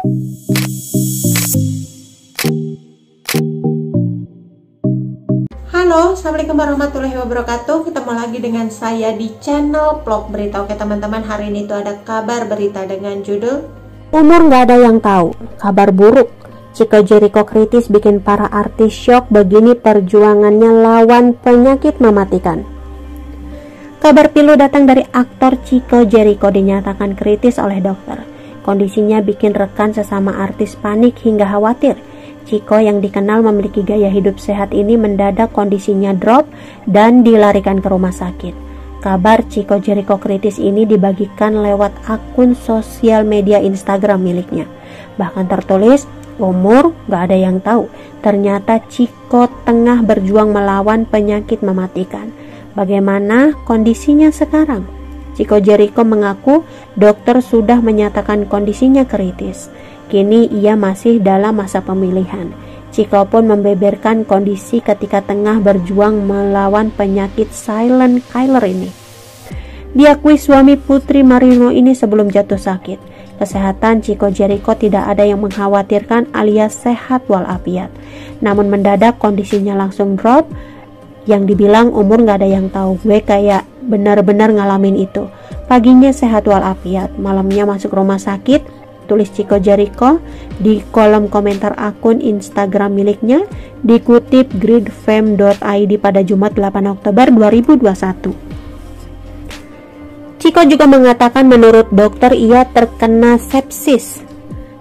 Halo, assalamualaikum warahmatullahi wabarakatuh. Ketemu lagi dengan saya di channel vlog berita. Oke teman-teman, hari ini tuh ada kabar berita dengan judul Umur nggak ada yang tahu, kabar buruk. Chico Jericho kritis bikin para artis syok, begini perjuangannya lawan penyakit mematikan. Kabar pilu datang dari aktor Chico Jericho, dinyatakan kritis oleh dokter. Kondisinya bikin rekan sesama artis panik hingga khawatir. Chico yang dikenal memiliki gaya hidup sehat ini mendadak kondisinya drop dan dilarikan ke rumah sakit. Kabar Chico Jericho kritis ini dibagikan lewat akun sosial media Instagram miliknya. Bahkan tertulis, umur gak ada yang tahu. Ternyata Chico tengah berjuang melawan penyakit mematikan. Bagaimana kondisinya sekarang? Chico Jericho mengaku dokter sudah menyatakan kondisinya kritis. Kini ia masih dalam masa pemilihan. Chico pun membeberkan kondisi ketika tengah berjuang melawan penyakit silent killer ini. Diakui suami Putri Marino ini sebelum jatuh sakit. Kesehatan Chico Jericho tidak ada yang mengkhawatirkan alias sehat walafiat. Namun mendadak kondisinya langsung drop. Yang dibilang umur gak ada yang tahu, gue kayak benar-benar ngalamin itu. Paginya sehat walafiat, malamnya masuk rumah sakit, tulis Chico Jericho di kolom komentar akun Instagram miliknya, dikutip gridfam.id pada Jumat 8 Oktober 2021. Chico juga mengatakan menurut dokter ia terkena sepsis.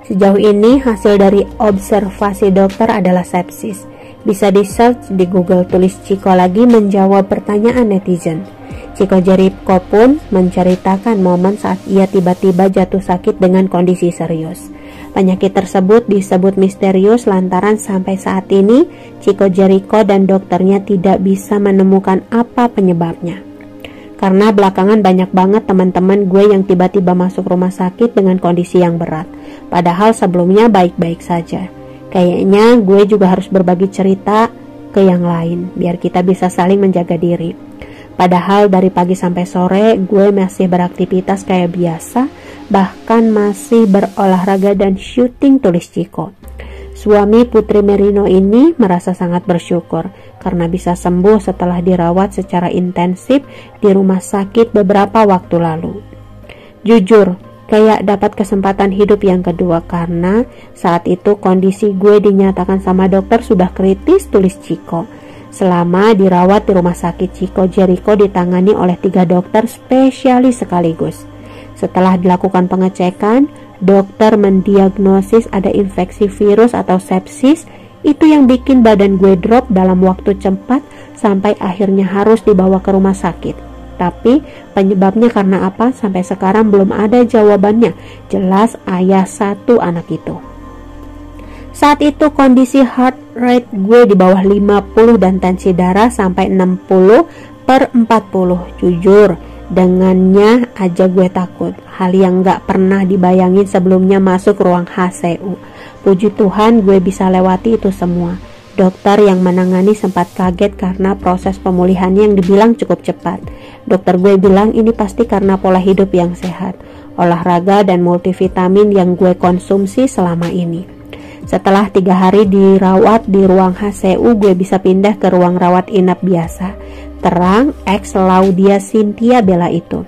Sejauh ini hasil dari observasi dokter adalah sepsis. Bisa di search di Google, tulis Chico lagi menjawab pertanyaan netizen. Chico Jericho pun menceritakan momen saat ia tiba-tiba jatuh sakit dengan kondisi serius. Penyakit tersebut disebut misterius lantaran sampai saat ini Chico Jericho dan dokternya tidak bisa menemukan apa penyebabnya. Karena belakangan banyak banget teman-teman gue yang tiba-tiba masuk rumah sakit dengan kondisi yang berat. Padahal sebelumnya baik-baik saja. Kayaknya gue juga harus berbagi cerita ke yang lain biar kita bisa saling menjaga diri. Padahal dari pagi sampai sore gue masih beraktivitas kayak biasa, bahkan masih berolahraga dan syuting, tulis Chico. Suami Putri Marino ini merasa sangat bersyukur karena bisa sembuh setelah dirawat secara intensif di rumah sakit beberapa waktu lalu. Jujur, kayak dapat kesempatan hidup yang kedua karena saat itu kondisi gue dinyatakan sama dokter sudah kritis, tulis Chico. Selama dirawat di rumah sakit, Chico Jericho ditangani oleh 3 dokter spesialis sekaligus. Setelah dilakukan pengecekan, dokter mendiagnosis ada infeksi virus atau sepsis. Itu yang bikin badan gue drop dalam waktu cepat sampai akhirnya harus dibawa ke rumah sakit. Tapi penyebabnya karena apa sampai sekarang belum ada jawabannya. Jelas ayah 1 anak itu. Saat itu kondisi heart rate gue di bawah 50 dan tensi darah sampai 60/40. Jujur, dengannya aja gue takut. Hal yang gak pernah dibayangin sebelumnya masuk ruang HCU. Puji Tuhan gue bisa lewati itu semua. Dokter yang menangani sempat kaget karena proses pemulihannya yang dibilang cukup cepat. Dokter gue bilang ini pasti karena pola hidup yang sehat, olahraga dan multivitamin yang gue konsumsi selama ini. Setelah 3 hari dirawat di ruang HCU, gue bisa pindah ke ruang rawat inap biasa. Terang ex Laudia Cynthia Bella itu.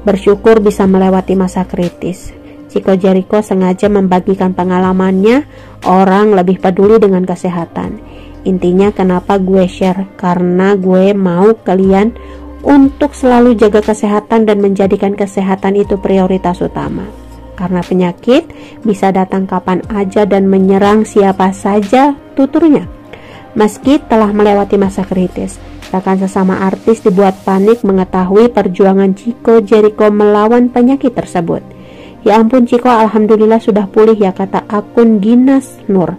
Bersyukur bisa melewati masa kritis. Chico Jericho sengaja membagikan pengalamannya, orang lebih peduli dengan kesehatan. Intinya kenapa gue share, karena gue mau kalian untuk selalu jaga kesehatan dan menjadikan kesehatan itu prioritas utama. Karena penyakit bisa datang kapan aja dan menyerang siapa saja, tuturnya. Meski telah melewati masa kritis, rekan sesama artis dibuat panik mengetahui perjuangan Chico Jericho melawan penyakit tersebut. Ya ampun Chico, alhamdulillah sudah pulih ya, kata akun Ginas Nur.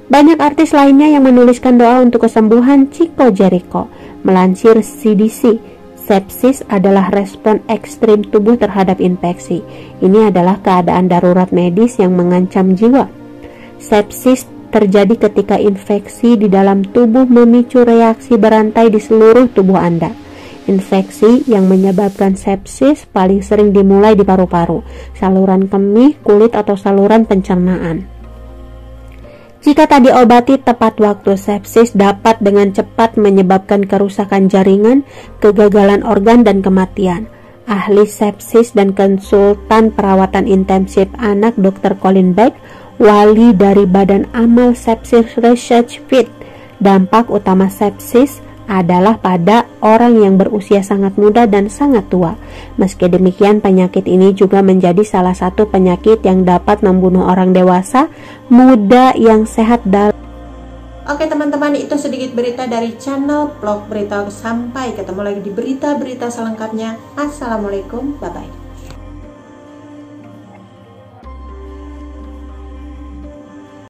Banyak artis lainnya yang menuliskan doa untuk kesembuhan Chico Jericho. Melansir CDC, sepsis adalah respon ekstrim tubuh terhadap infeksi. Ini adalah keadaan darurat medis yang mengancam jiwa. Sepsis terjadi ketika infeksi di dalam tubuh memicu reaksi berantai di seluruh tubuh Anda. Infeksi yang menyebabkan sepsis paling sering dimulai di paru-paru, saluran kemih, kulit, atau saluran pencernaan. Jika tak diobati tepat waktu, sepsis dapat dengan cepat menyebabkan kerusakan jaringan, kegagalan organ, dan kematian. Ahli sepsis dan konsultan perawatan intensif anak Dr. Colin Beck, wali dari Badan Amal Sepsis Research Fit, dampak utama sepsis adalah pada orang yang berusia sangat muda dan sangat tua. Meski demikian, penyakit ini juga menjadi salah satu penyakit yang dapat membunuh orang dewasa muda yang sehat dalam. Oke teman-teman, itu sedikit berita dari channel Vlog Berita. Sampai ketemu lagi di berita-berita selengkapnya. Assalamualaikum, bye-bye.